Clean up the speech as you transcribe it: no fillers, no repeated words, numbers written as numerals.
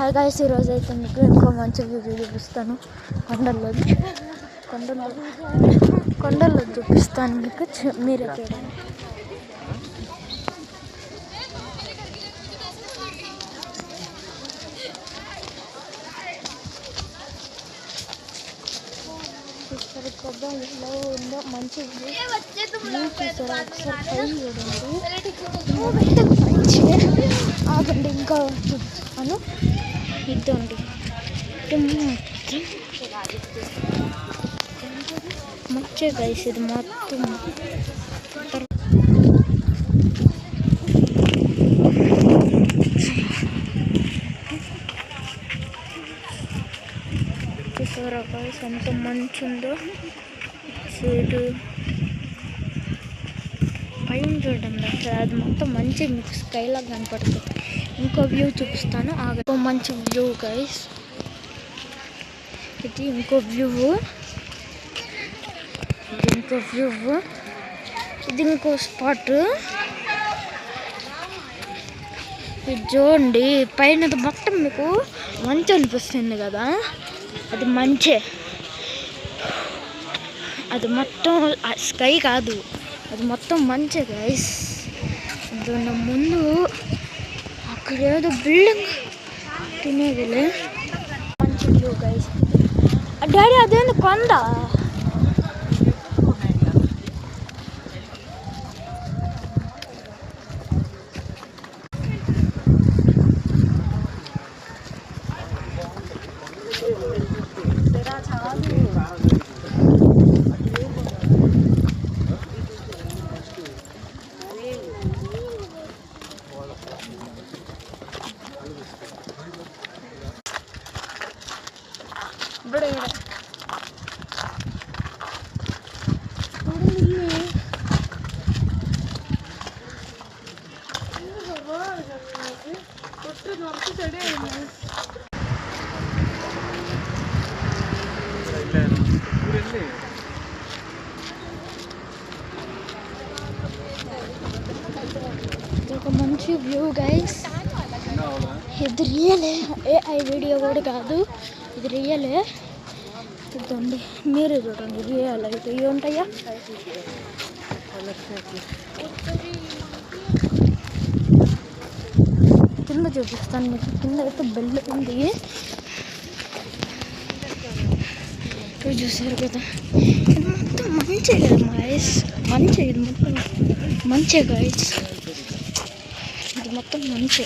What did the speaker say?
Hi guys, ఈరోజు అయితే మీకు ఇంకో మంచి వీడియో చూపిస్తాను. కొండల్లో చూపిస్తాను మీకు. మీరే చూడండి. చూస్తారు కదా ఎలా ఉందో, మంచి చూసారా? ఒకసారి పై చూడండి, మంచిగా ఆగండి. ఇంకా చూపిస్తాను. ఇదండి మంచిగా గైస్, ఇది మొత్తం చూసారా గైస్ ఎంత మంచి ఉందో. సైడు పైన చూడడం లేదు, అది మొత్తం మంచి మీకు స్కైలాగా కనపడుతుంది. ఇంకో వ్యూ చూపిస్తాను. ఇంకో మంచి వ్యూ గైస్, ఇది ఇంకో వ్యూ, ఇది ఇంకో స్పాట్. ఇది చూడండి, పైన మొత్తం మీకు మంచి అనిపిస్తుంది కదా, అది మంచే. అది మొత్తం స్కై కాదు, అది మొత్తం మంచే గైస్. దాని ముందు అక్కడ ఏదో బిల్డింగ్ తినేదిలే. మంచి వ్యూ గైస్. డాడీ అదేంది కొండ? ఒక మంచి వ్యూ గైస్. ఇది రియలే, AI వీడియో కూడా కాదు, ఇది రియలే. ఇదండి, మీరే చూడండి. రియల్ అయితే ఇవి ఉంటాయా? కింద చూపిస్తాను మీకు. కింద అయితే బెల్ ఉంది, చూసారు కదా. ఇది మొత్తం మంచి కదా గాయస్, మంచి. ఇది మొత్తం మంచి గాయస్, ఇది మొత్తం మంచి.